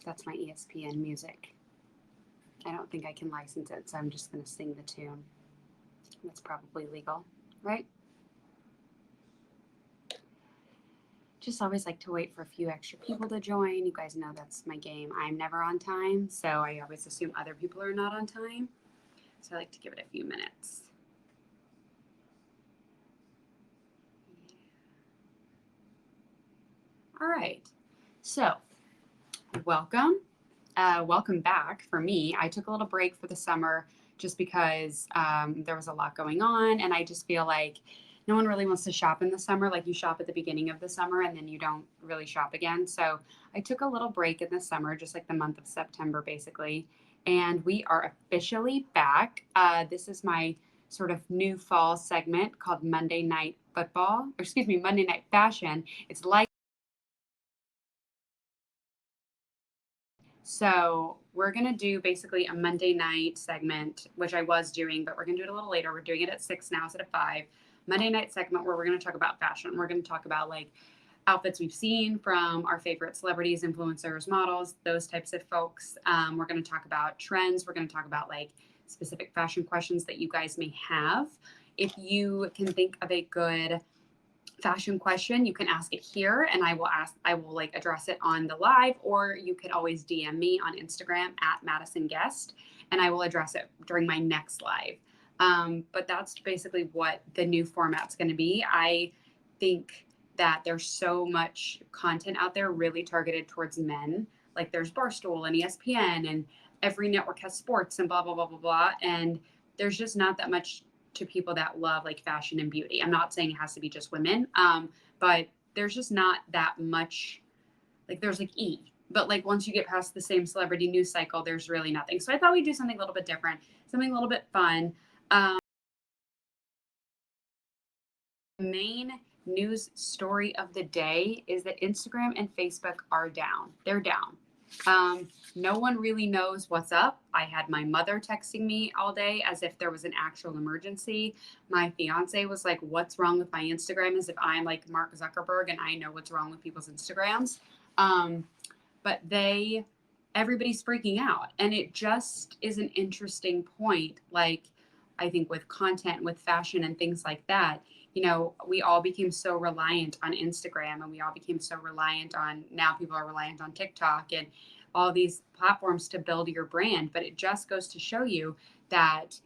That's my ESPN music. I don't think I can license it, so I'm just going to sing the tune. That's probably legal, right? Just always like to wait for a few extra people to join. You guys know that's my game. I'm never on time, so I always assume other people are not on time. So I like to give it a few minutes. All right. So welcome. Welcome back for me. I took a little break for the summer just because there was a lot going on, and I just feel like no one really wants to shop in the summer. Like you shop at the beginning of the summer and then you don't really shop again. So I took a little break in the summer, just like the month of September, basically. And we are officially back. This is my sort of new fall segment called Monday Night Football, or excuse me, Monday Night Fashion. It's like So we're going to do basically a Monday night segment, which I was doing, but we're going to do it a little later. We're doing it at 6 now instead of 5. Monday night segment where we're going to talk about fashion. We're going to talk about like outfits we've seen from our favorite celebrities, influencers, models, those types of folks. We're going to talk about trends. We're going to talk about like specific fashion questions that you guys may have. If you can think of a good fashion question, you can ask it here and I will like address it on the live, or you can always DM me on Instagram at Madison Guest and I will address it during my next live. But that's basically what the new format's going to be. I think that there's so much content out there really targeted towards men. Like there's Barstool and ESPN and every network has sports and blah, blah, blah, blah, blah. And there's just not that much to people that love like fashion and beauty. I'm not saying it has to be just women, but there's just not that much. Like there's like but like once you get past the same celebrity news cycle, there's really nothing. So I thought we'd do something a little bit different, something a little bit fun. Main news story of the day is that Instagram and Facebook are down. They're down. No one really knows what's up. I had my mother texting me all day as if there was an actual emergency. My fiance was like, "What's wrong with my Instagram?" As if I'm like Mark Zuckerberg and I know what's wrong with people's Instagrams. But everybody's freaking out. And it just is an interesting point. Like, I think with content, with fashion and things like that, you know, we all became so reliant on Instagram and we all became so reliant on, now people are reliant on TikTok and all these platforms to build your brand. But it just goes to show you that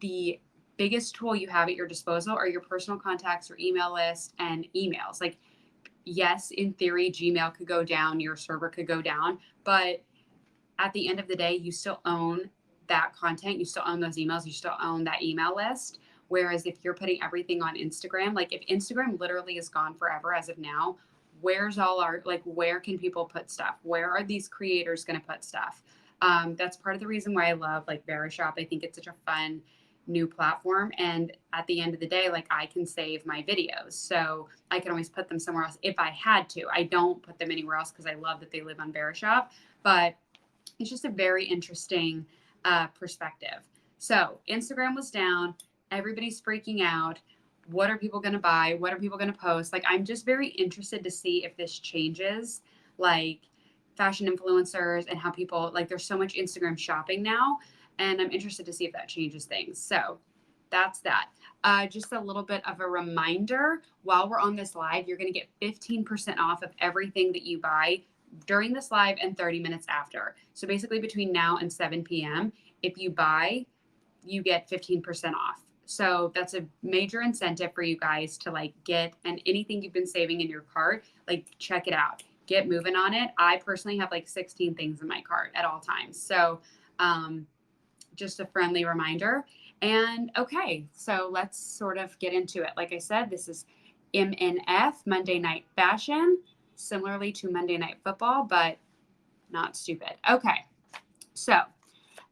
the biggest tool you have at your disposal are your personal contacts, your email list, and emails. Like, yes, in theory, Gmail could go down, your server could go down, but at the end of the day, you still own that content, you still own those emails, you still own that email list. Whereas if you're putting everything on Instagram, like if Instagram literally is gone forever as of now, where's all our, like, where can people put stuff? Where are these creators going to put stuff? That's part of the reason why I love like Verishop. I think it's such a fun new platform. And at the end of the day, like I can save my videos. So I can always put them somewhere else if I had to. I don't put them anywhere else because I love that they live on Verishop. But it's just a very interesting perspective. So Instagram was down. Everybody's freaking out. What are people going to buy? What are people going to post? Like, I'm just very interested to see if this changes, like fashion influencers and how people, like, there's so much Instagram shopping now. And I'm interested to see if that changes things. So that's that. Just a little bit of a reminder, while we're on this live, you're going to get 15% off of everything that you buy during this live and 30 minutes after. So basically between now and 7 p.m., if you buy, you get 15% off. So that's a major incentive for you guys to like get, and anything you've been saving in your cart, like check it out, get moving on it. I personally have like 16 things in my cart at all times. So just a friendly reminder. And okay, so let's sort of get into it. Like I said, this is MNF, Monday Night Fashion, similarly to Monday Night Football, but not stupid. Okay, so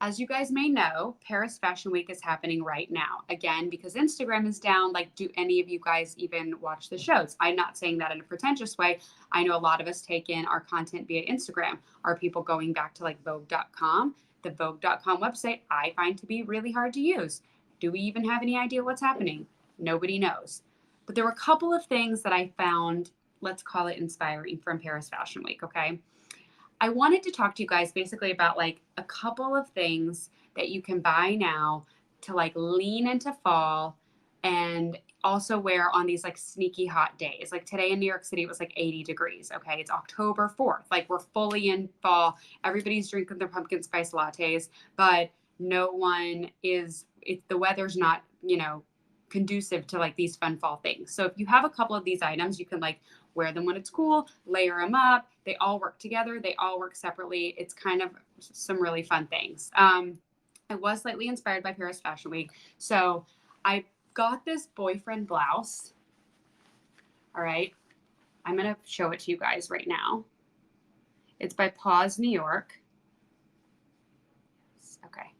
as you guys may know, Paris Fashion Week is happening right now. Again, because Instagram is down, like, do any of you guys even watch the shows? I'm not saying that in a pretentious way. I know a lot of us take in our content via Instagram. Are people going back to like Vogue.com? The Vogue.com website I find to be really hard to use. Do we even have any idea what's happening? Nobody knows. But there were a couple of things that I found let's call it inspiring from Paris Fashion Week. Okay. I wanted to talk to you guys basically about like a couple of things that you can buy now to like lean into fall and also wear on these like sneaky hot days. Like today in New York City, it was like 80 degrees. Okay. It's October 4th. Like we're fully in fall. Everybody's drinking their pumpkin spice lattes, but no one is, the weather's not, conducive to like these fun fall things. So if you have a couple of these items, you can like wear them when it's cool, layer them up. They all work together. They all work separately. It's kind of some really fun things. I was slightly inspired by Paris Fashion Week. So I got this boyfriend blouse. All right. I'm going to show it to you guys right now. It's by Paws New York. Okay.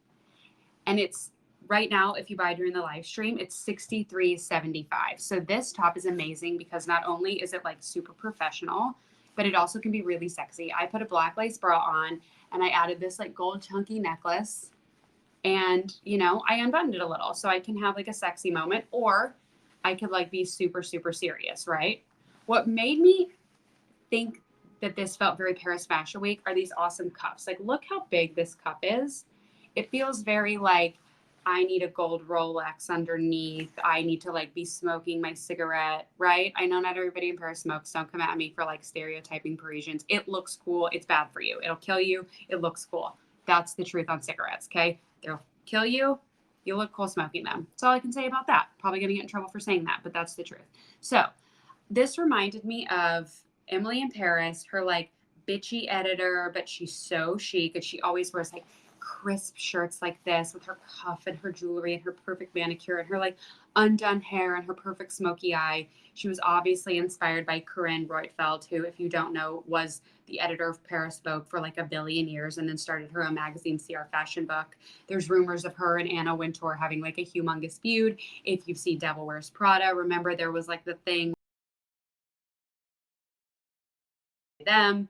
And it's right now, if you buy during the live stream, it's $63.75. So this top is amazing because not only is it like super professional, but it also can be really sexy. I put a black lace bra on and I added this like gold chunky necklace and, I unbuttoned it a little so I can have like a sexy moment, or I could like be super, super serious, right? What made me think that this felt very Paris Fashion Week are these awesome cuffs. Like, look how big this cup is. It feels very like I need a gold Rolex underneath. I need to like be smoking my cigarette, right? I know not everybody in Paris smokes. Don't come at me for like stereotyping Parisians. It looks cool. It's bad for you. It'll kill you. It looks cool. That's the truth on cigarettes, okay? They'll kill you. You look cool smoking them. That's all I can say about that. Probably going to get in trouble for saying that, but that's the truth. So this reminded me of Emily in Paris, her like bitchy editor, but she's so chic and she always wears like crisp shirts like this with her cuff and her jewelry and her perfect manicure and her like undone hair and her perfect smoky eye. She was obviously inspired by Corinne Reutfeld, who, if you don't know, was the editor of Paris Vogue for like a billion years and then started her own magazine, CR Fashion Book. There's rumors of her and Anna Wintour having like a humongous feud. If you see Devil Wears Prada, remember there was like the thing them.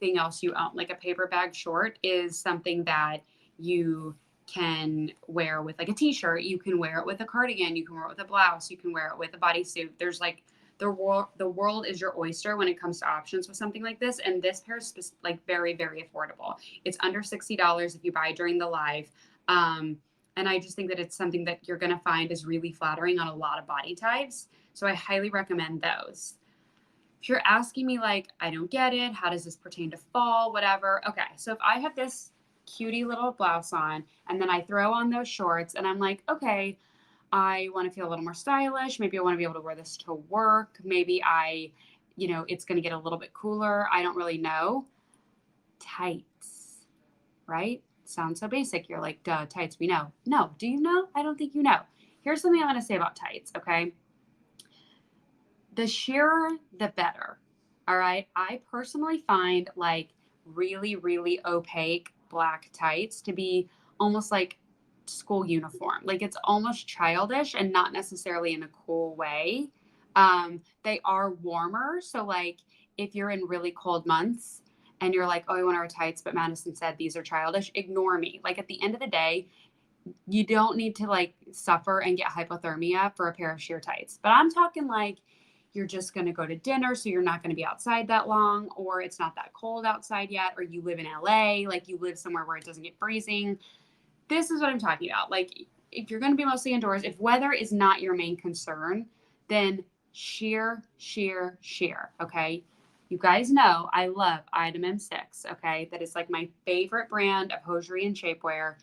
Anything else you own, like a paper bag short, is something that you can wear with like a t-shirt. You can wear it with a cardigan. You can wear it with a blouse. You can wear it with a bodysuit. There's like the world is your oyster when it comes to options with something like this. And this pair is like very, very affordable. It's under $60 if you buy during the live. And I just think that it's something that you're going to find is really flattering on a lot of body types. So I highly recommend those. If you're asking me like, I don't get it, how does this pertain to fall, whatever. Okay, so if I have this cutie little blouse on and then I throw on those shorts and I'm like, okay, I want to feel a little more stylish. Maybe I want to be able to wear this to work. Maybe it's going to get a little bit cooler. I don't really know. Tights, right? Sounds so basic. You're like, duh, tights, we know. No, do you know? I don't think you know. Here's something I'm going to say about tights, okay? The sheerer, the better. All right. I personally find like really, really opaque black tights to be almost like school uniform. Like it's almost childish and not necessarily in a cool way. They are warmer. So, like, if you're in really cold months and you're like, oh, I want to wear tights, but Madison said these are childish, ignore me. Like, at the end of the day, you don't need to like suffer and get hypothermia for a pair of sheer tights. But I'm talking like you're just going to go to dinner, so you're not going to be outside that long, or it's not that cold outside yet, or you live in LA, like you live somewhere where it doesn't get freezing. This is what I'm talking about. Like, if you're going to be mostly indoors, if weather is not your main concern, then sheer, sheer, sheer. Okay. You guys know I love Item M6. Okay. That is like my favorite brand of hosiery and shapewear.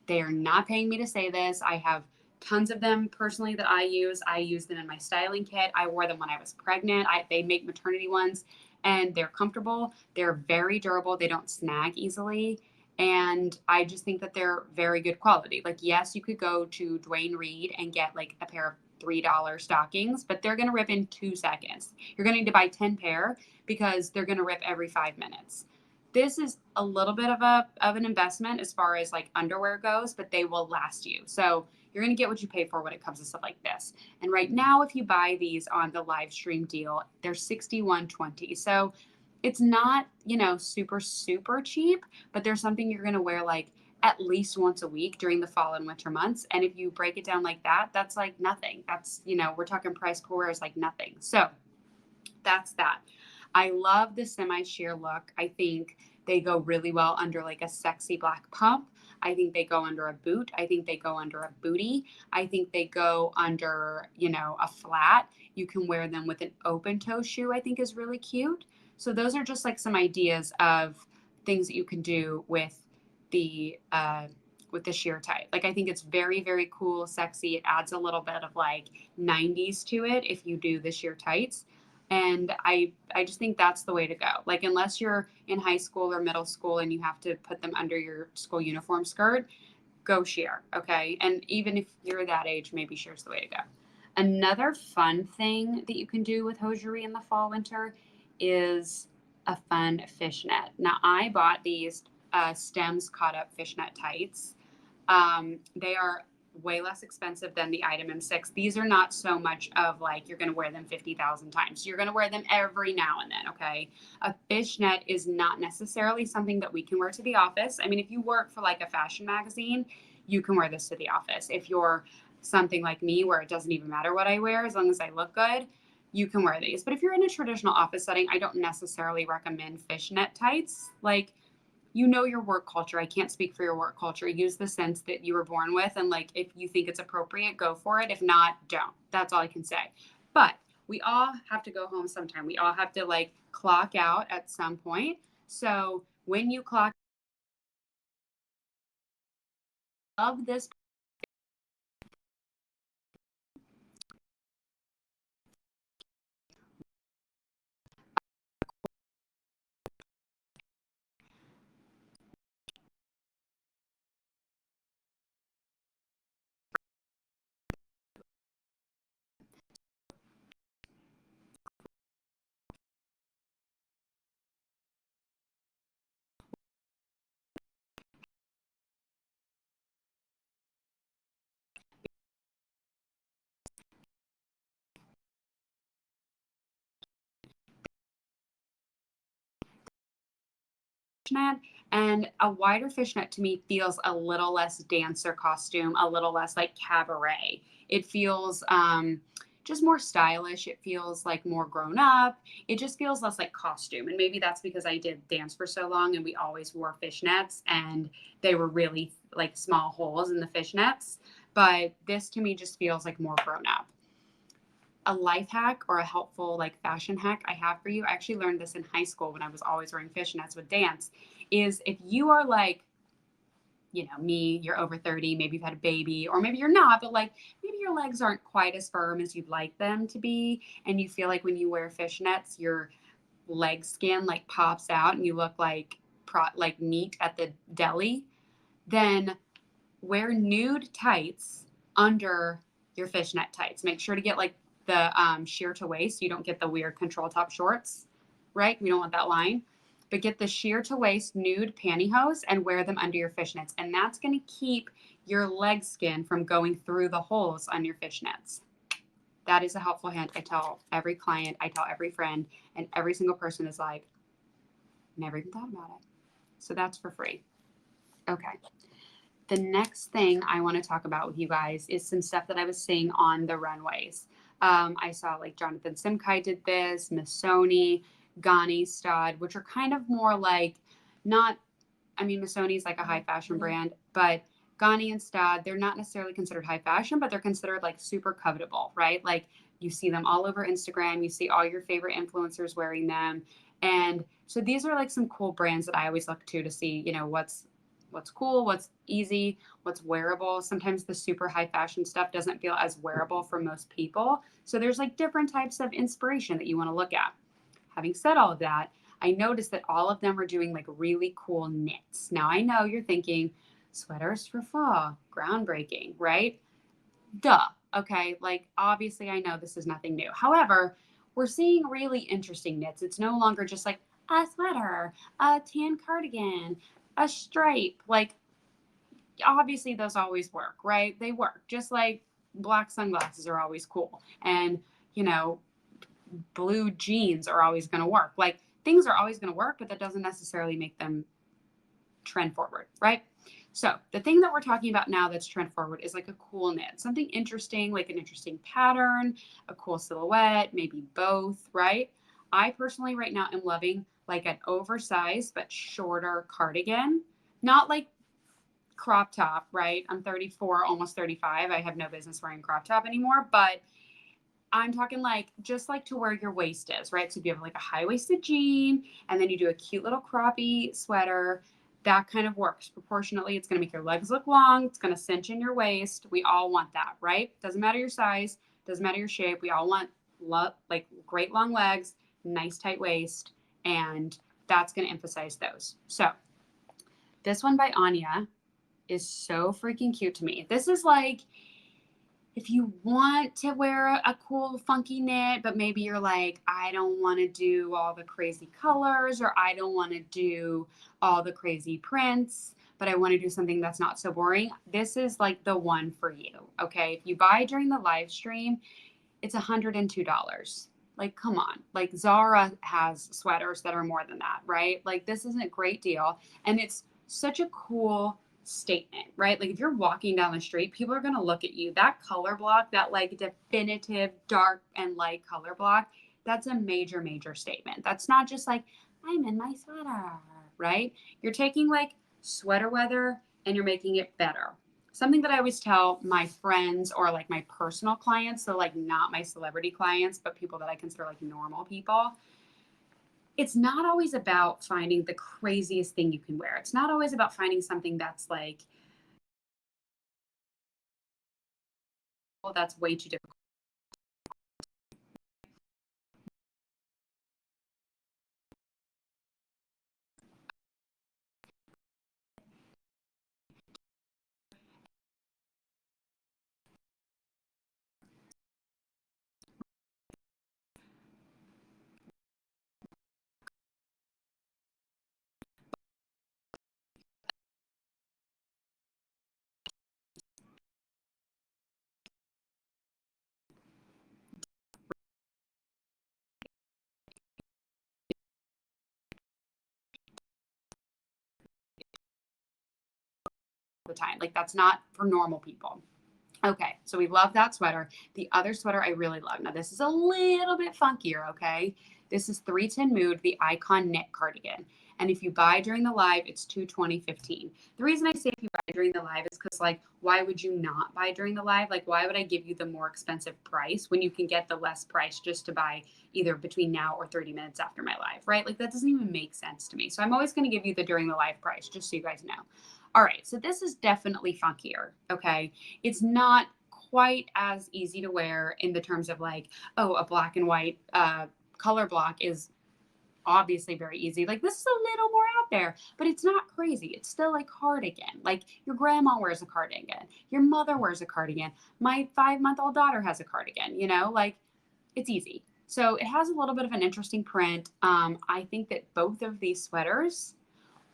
They are not paying me to say this. I have tons of them personally that I use. I use them in my styling kit. I wore them when I was pregnant. They make maternity ones. and they're comfortable. They're very durable. They don't snag easily. And I just think that they're very good quality. Like, yes, you could go to Dwayne Reed and get like a pair of $3 stockings, but they're going to rip in 2 seconds. You're going to need to buy 10 pair because they're going to rip every 5 minutes. This is a little bit of an investment as far as like underwear goes, but they will last you. So you're going to get what you pay for when it comes to stuff like this. And right now, if you buy these on the live stream deal, they're $61.20. So it's not, super, super cheap, but there's something you're going to wear like at least once a week during the fall and winter months. And if you break it down like that, that's like nothing. That's, we're talking price per wear is like nothing. So that's that. I love the semi-sheer look. I think they go really well under like a sexy black pump. I think they go under a boot. I think they go under a bootie. I think they go under, a flat. You can wear them with an open toe shoe, I think is really cute. So those are just like some ideas of things that you can do with the sheer tight. Like, I think it's very, very cool, sexy. It adds a little bit of like 90s to it if you do the sheer tights. And I just think that's the way to go. Like, unless you're in high school or middle school and you have to put them under your school uniform skirt, go sheer, okay? And even if you're that age, maybe sheer's the way to go. Another fun thing that you can do with hosiery in the fall, winter is a fun fishnet. Now, I bought these stems caught up fishnet tights. They are way less expensive than the item M6. These are not so much of like you're going to wear them 50,000 times. You're going to wear them every now and then, okay? A fishnet is not necessarily something that we can wear to the office. I mean, if you work for like a fashion magazine, you can wear this to the office. If you're something like me where it doesn't even matter what I wear as long as I look good, you can wear these. But if you're in a traditional office setting, I don't necessarily recommend fishnet tights. Like, your work culture. I can't speak for your work culture. Use the sense that you were born with. And like, if you think it's appropriate, go for it. If not, don't. That's all I can say. But we all have to go home sometime. We all have to like clock out at some point. So when you clock, of this fishnet, and a wider fishnet to me feels a little less dancer costume, a little less like cabaret. It feels just more stylish. It feels like more grown up. It just feels less like costume. And maybe that's because I did dance for so long and we always wore fishnets and they were really like small holes in the fishnets. But this to me just feels like more grown up. A life hack or a helpful like fashion hack I have for you. I actually learned this in high school when I was always wearing fishnets with dance, is if you are like, me, you're over 30, maybe you've had a baby, or maybe you're not, but like maybe your legs aren't quite as firm as you'd like them to be. And you feel like when you wear fishnets, your leg skin like pops out and you look like like meat at the deli, then wear nude tights under your fishnet tights. Make sure to get like the sheer to waist. You don't get the weird control top shorts, right? We don't want that line. But get the sheer to waist nude pantyhose and wear them under your fishnets. And that's going to keep your leg skin from going through the holes on your fishnets. That is a helpful hint. I tell every client, I tell every friend, and every single person is like, never even thought about it. So that's for free. Okay. The next thing I want to talk about with you guys is some stuff that I was seeing on the runways. I saw like Jonathan Simkai did this, Missoni, Ghani Stad, which are kind of more like Missoni is like a high fashion brand, but Ghani and Stad, they're not necessarily considered high fashion, but they're considered like super covetable, right? Like you see them all over Instagram, you see all your favorite influencers wearing them. And so these are like some cool brands that I always look to see, what's cool, what's easy, what's wearable. Sometimes the super high fashion stuff doesn't feel as wearable for most people. So there's like different types of inspiration that you want to look at. having said all of that, I noticed that all of them are doing like really cool knits. Now I know you're thinking sweaters for fall, groundbreaking, right? Duh. Okay. Like, obviously, I know this is nothing new. However, we're seeing really interesting knits. It's no longer just like a sweater, a tan cardigan, a stripe. Like, obviously, those always work, right? They work. Just like black sunglasses are always cool. And, you know, blue jeans are always going to work. Like, things are always going to work, but that doesn't necessarily make them trend forward, right? So the thing that we're talking about now that's trend forward is like a cool knit, something interesting, like an interesting pattern, a cool silhouette, maybe both, right? I personally right now am loving like an oversized but shorter cardigan, not like crop top, right? I'm 34, almost 35. I have no business wearing crop top anymore, but I'm talking like just like to where your waist is, right? So if you have like a high waisted jean and then you do a cute little croppy sweater, that kind of works proportionately. It's going to make your legs look long. It's going to cinch in your waist. We all want that, right? Doesn't matter your size, doesn't matter your shape. We all want like great long legs, nice tight waist, and that's going to emphasize those. So this one by Anya is so freaking cute to me. This is like if you want to wear a cool funky knit, but maybe you're like, I don't want to do all the crazy colors or I don't want to do all the crazy prints, but I want to do something that's not so boring. This is like the one for you. Okay. If you buy during the live stream, it's $102. Like, come on. Like, Zara has sweaters that are more than that, right? Like, this is a great deal. And it's such a cool statement, right? Like, if you're walking down the street, people are going to look at you. That color block, that like definitive dark and light color block, that's a major, major statement. That's not just like, I'm in my sweater, right? You're taking like sweater weather and you're making it better. Something that I always tell my friends or like my personal clients, so like not my celebrity clients, but people that I consider like normal people, it's not always about finding the craziest thing you can wear. It's not always about finding something that's like, well, that's way too difficult all the time. Like, that's not for normal people. Okay, so we love that sweater. The other sweater I really love. Now, this is a little bit funkier, okay? This is 310 Mood, the Icon Knit Cardigan. And if you buy during the live, it's $220.15. The reason I say if you buy during the live is because, like, why would you not buy during the live? Like, why would I give you the more expensive price when you can get the less price just to buy either between now or 30 minutes after my live, right? Like, that doesn't even make sense to me. So I'm always going to give you the during the live price, just so you guys know. All right, so this is definitely funkier, okay? It's not quite as easy to wear in the terms of like, oh, a black and white color block is obviously very easy. Like, this is a little more out there, but it's not crazy. It's still a cardigan. Like, your grandma wears a cardigan, your mother wears a cardigan. My 5-month-old daughter has a cardigan, you know, like, it's easy. So it has a little bit of an interesting print. I think that both of these sweaters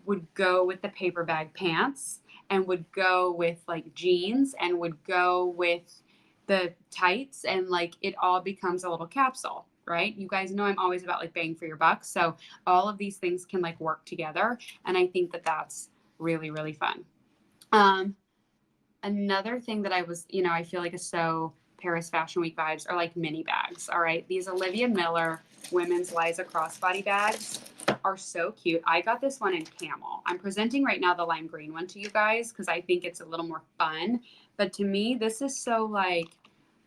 would go with the paper bag pants and would go with like jeans and would go with the tights, and like it all becomes a little capsule, right? You guys know I'm always about like bang for your buck. So all of these things can like work together. And I think that that's really, really fun. Um, Another thing that I was, I feel like is so Paris Fashion Week vibes are like mini bags. All right. These Olivia Miller women's Liza crossbody bags are so cute. I got this one in camel. I'm presenting right now the lime green one to you guys because I think it's a little more fun. But to me, this is so like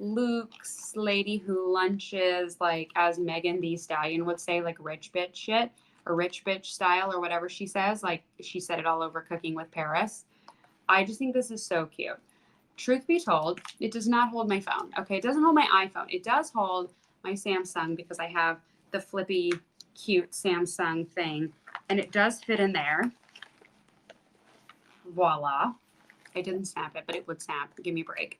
Luke's lady who lunches, like as Megan Thee Stallion would say, like rich bitch shit or rich bitch style or whatever she says. Like she said it all over Cooking with Paris. I just think this is so cute. Truth be told, it does not hold my phone. Okay, it doesn't hold my iPhone. It does hold my Samsung because I have the flippy cute Samsung thing. And it does fit in there. Voila. I didn't snap it, but it would snap. Give me a break.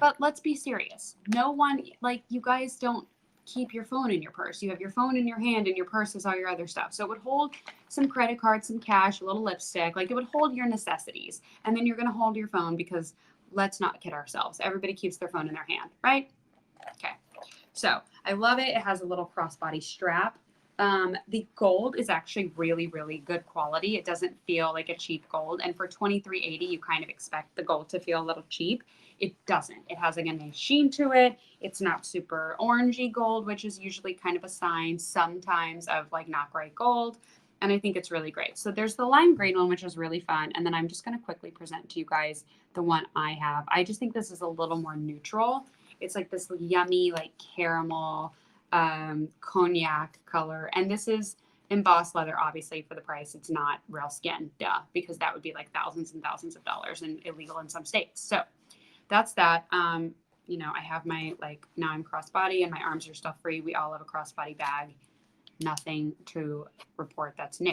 But let's be serious. No one, like, you guys don't keep your phone in your purse. You have your phone in your hand and your purse is all your other stuff. So it would hold some credit cards, some cash, a little lipstick. Like, it would hold your necessities. And then you're going to hold your phone because let's not kid ourselves. Everybody keeps their phone in their hand, right? Okay. So I love it. It has a little crossbody strap. The gold is actually really, really good quality. It doesn't feel like a cheap gold. And for $23.80, you kind of expect the gold to feel a little cheap. It doesn't. It has like a nice sheen to it. It's not super orangey gold, which is usually kind of a sign sometimes of like not great gold. And I think it's really great. So there's the lime green one, which is really fun. And then I'm just going to quickly present to you guys the one I have. I just think this is a little more neutral. It's like this yummy, like caramel, cognac color. And this is embossed leather, obviously, for the price. It's not real skin, duh, because that would be like thousands and thousands of dollars and illegal in some states. So that's that. You know, I have my, like, now I'm crossbody and my arms are stuff free. We all have a crossbody bag. Nothing to report that's new.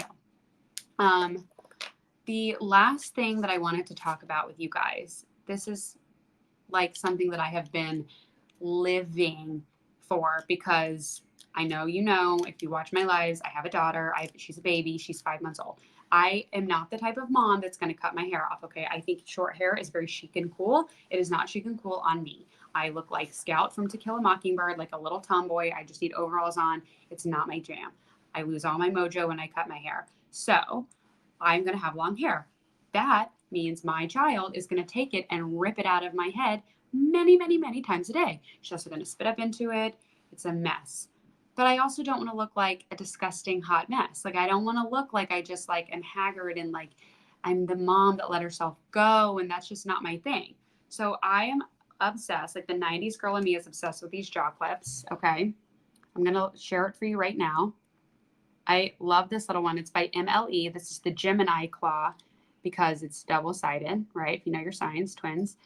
The last thing that I wanted to talk about with you guys, this is like something that I have been living for because I know, you know, if you watch my lives, I have a daughter. She's a baby. She's 5 months old. I am not the type of mom that's going to cut my hair off. Okay. I think short hair is very chic and cool. It is not chic and cool on me. I look like Scout from To Kill a Mockingbird, like a little tomboy. I just need overalls on. It's not my jam. I lose all my mojo when I cut my hair. So I'm going to have long hair. That means my child is going to take it and rip it out of my head many, many, many times a day. She's also going to spit up into it. It's a mess. But I also don't want to look like a disgusting hot mess. Like, I don't want to look like I just like am haggard and like I'm the mom that let herself go. And that's just not my thing. So I am obsessed. Like, the 90s girl in me is obsessed with these jaw clips. Okay. I'm going to share it for you right now. I love this little one. It's by MLE. This is the Gemini claw because it's double-sided, right? If you know your science, twins.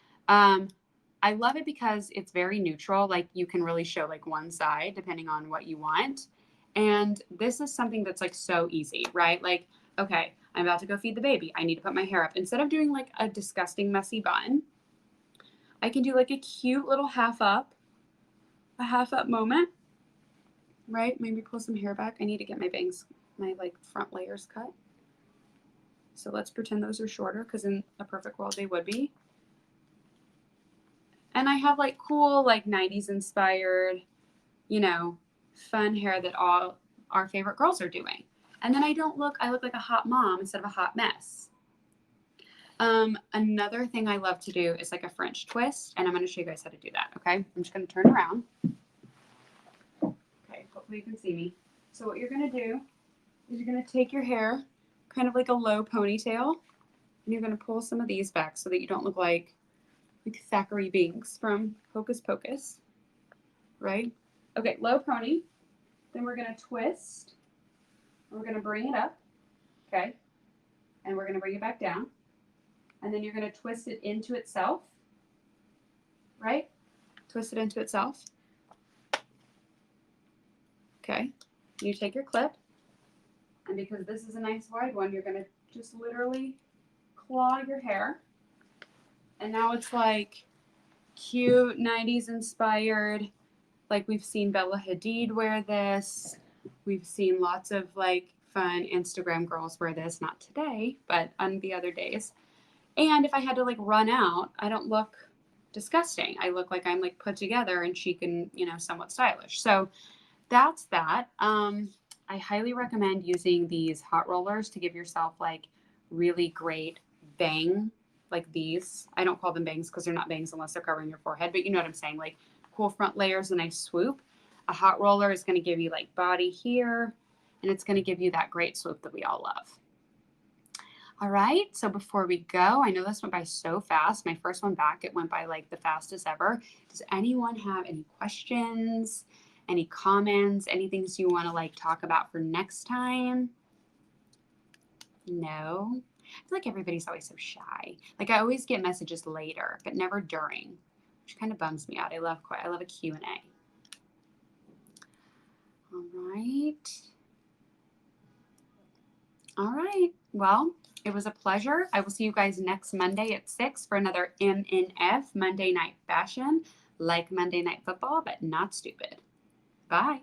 I love it because it's very neutral. Like, you can really show like one side depending on what you want. And this is something that's like so easy, right? Like, okay, I'm about to go feed the baby. I need to put my hair up. Instead of doing like a disgusting messy bun, I can do like a cute little half up moment, right? Maybe pull some hair back. I need to get my bangs, my like front layers cut. So let's pretend those are shorter because in a perfect world they would be. And I have like cool, like 90s inspired, you know, fun hair that all our favorite girls are doing. And then I look like a hot mom instead of a hot mess. Another thing I love to do is like a French twist, and I'm going to show you guys how to do that. Okay. I'm just going to turn around. Okay. Hopefully you can see me. So what you're going to do is you're going to take your hair, kind of like a low ponytail, and you're going to pull some of these back so that you don't look like Thackeray Binks from Hocus Pocus, right? Okay, low pony. Then we're going to twist. We're going to bring it up, okay? And we're going to bring it back down. And then you're going to twist it into itself, right? Twist it into itself. Okay. You take your clip, and because this is a nice wide one, you're going to just literally claw your hair. And now it's like cute 90s inspired. Like, we've seen Bella Hadid wear this. We've seen lots of like fun Instagram girls wear this, not today, but on the other days. And if I had to like run out, I don't look disgusting. I look like I'm like put together and chic and, you know, somewhat stylish. So that's that. I highly recommend using these hot rollers to give yourself like really great bang, like these. I don't call them bangs because they're not bangs unless they're covering your forehead, but you know what I'm saying? Like cool front layers, a nice swoop. A hot roller is going to give you like body here, and it's going to give you that great swoop that we all love. All right, so before we go, I know this went by so fast. My first one back, it went by like the fastest ever. Does anyone have any questions, any comments, any things you want to like talk about for next time? No? I feel like everybody's always so shy. Like, I always get messages later, but never during, which kind of bums me out. I love a Q&A. All right. All right. Well, it was a pleasure. I will see you guys next Monday at 6 for another MNF Monday Night Fashion, like Monday Night Football, but not stupid. Bye.